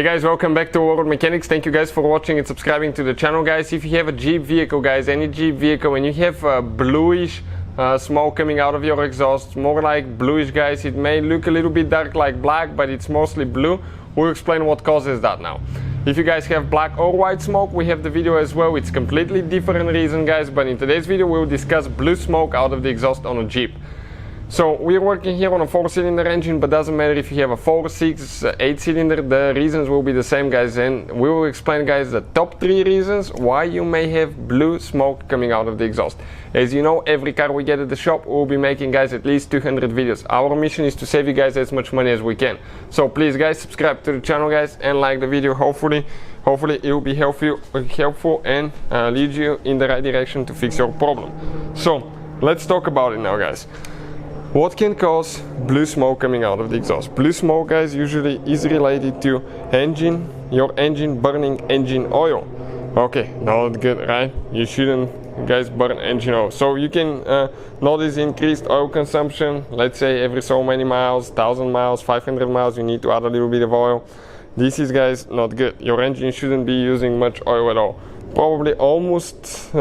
Hey guys, welcome back to World Mechanics. Thank you guys for watching and subscribing to the channel, guys. If you have a Jeep vehicle, guys, any Jeep vehicle, and you have bluish smoke coming out of your exhaust, more like bluish, guys, it may look a little bit dark like black, but it's mostly blue. We'll explain what causes that now. If you guys have black or white smoke, we have the video as well. It's completely different reason, guys, but in today's video we'll discuss blue smoke out of the exhaust on a Jeep. So we're working here on a 4-cylinder engine, but doesn't matter if you have a 4, 6, 8-cylinder, the reasons will be the same, guys, and we will explain, guys, the top 3 reasons why you may have blue smoke coming out of the exhaust. As you know, every car we get at the shop, we'll be making, guys, at least 200 videos. Our mission is to save you guys as much money as we can. So please, guys, subscribe to the channel, guys, and like the video. Hopefully it will be helpful and lead you in the right direction to fix your problem. So let's talk about it now, guys. What can cause blue smoke coming out of the exhaust? Blue smoke, guys, usually is related to your engine burning engine oil. Okay, not good, right? You shouldn't, guys, burn engine oil. So you can notice increased oil consumption. Let's say every so many miles, 1,000 miles, 500 miles, you need to add a little bit of oil. This is, guys, not good. Your engine shouldn't be using much oil at all. Probably almost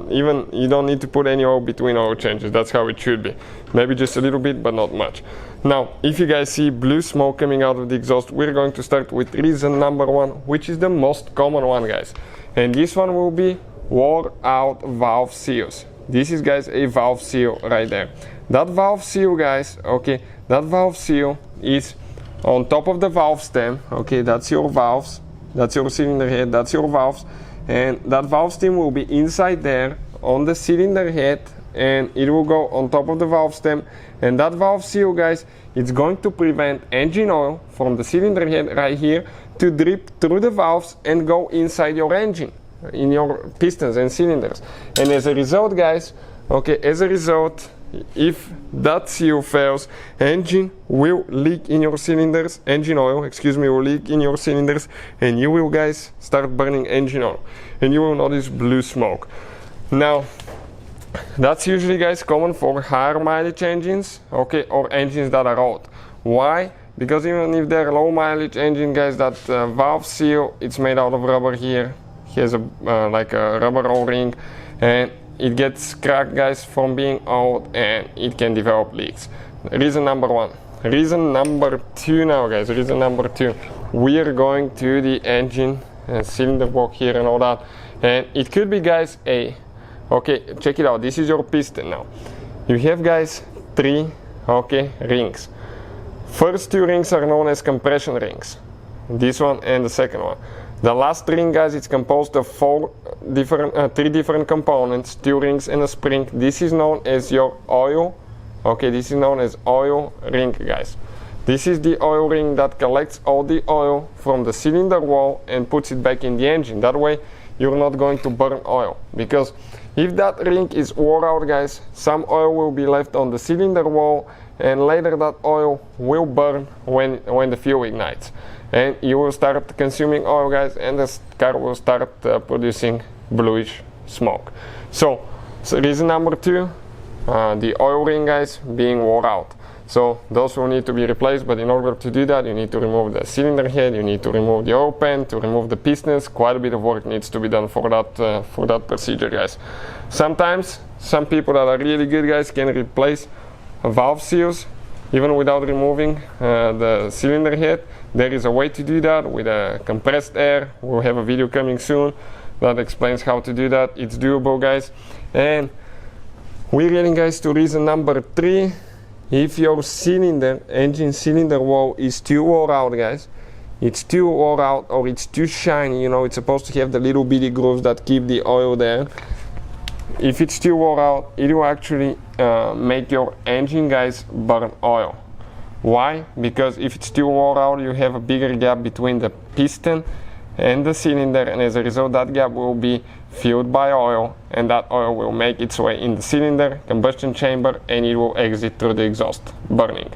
even you don't need to put any oil between oil changes. That's how it should be. Maybe just a little bit, but not much. Now, if you guys see blue smoke coming out of the exhaust, we're going to start with reason number 1, which is the most common one, guys. And this one will be wore out valve seals. This is, guys, a valve seal right there. That valve seal, guys, okay, that valve seal is on top of the valve stem. Okay, that's your valves, that's your cylinder head, that's your valves. And that valve stem will be inside there on the cylinder head, and it will go on top of the valve stem. And that valve seal, guys, it's going to prevent engine oil from the cylinder head right here to drip through the valves and go inside your engine, in your pistons and cylinders. And as a result, guys, okay, if that seal fails, engine will leak in your cylinders, engine oil, excuse me, will leak in your cylinders, and you will, guys, start burning engine oil, and you will notice blue smoke. Now, that's usually, guys, common for higher mileage engines, okay, or engines that are old. Why? Because even if they're low mileage engine, guys, that valve seal, it's made out of rubber here, has a like a rubber O-ring, and it gets cracked, guys, from being old, and it can develop leaks. Reason number 1. Reason number 2 now, guys. Reason number 2. We are going to the engine and cylinder block here and all that. And it could be, guys, okay, check it out. This is your piston now. You have, guys, 3, okay, rings. First 2 rings are known as compression rings. This one and the second one. The last ring, guys, it's composed of 3 different components, 2 rings and a spring. This is known as your oil. Okay, this is known as oil ring, guys. This is the oil ring that collects all the oil from the cylinder wall and puts it back in the engine. That way, you're not going to burn oil. Because if that ring is wore out, guys, some oil will be left on the cylinder wall, and later that oil will burn when the fuel ignites. And you will start consuming oil, guys, and the car will start producing bluish smoke. So reason number 2, the oil ring, guys, being wore out. So those will need to be replaced, but in order to do that, you need to remove the cylinder head, you need to remove the oil pan, to remove the pistons. Quite a bit of work needs to be done for that procedure, guys. Sometimes some people that are really good, guys, can replace valve seals even without removing the cylinder head. There is a way to do that with a compressed air. We'll have a video coming soon that explains how to do that. It's doable, guys. And we're getting, guys, to reason number 3. If your engine cylinder wall is too wore out, guys, it's too wore out or it's too shiny, you know, it's supposed to have the little bitty grooves that keep the oil there. If it's too wore out, it will actually make your engine, guys, burn oil. Why? Because if it's too wore out, you have a bigger gap between the piston and the cylinder, and as a result, that gap will be filled by oil, and that oil will make its way in the cylinder, combustion chamber, and it will exit through the exhaust, burning.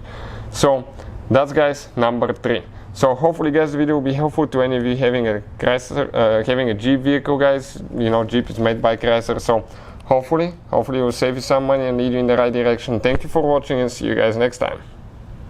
So that's, guys, number 3. So hopefully, guys, the video will be helpful to any of you having a Chrysler, having a Jeep vehicle, guys. You know, Jeep is made by Chrysler, so hopefully it will save you some money and lead you in the right direction. Thank you for watching, and see you guys next time.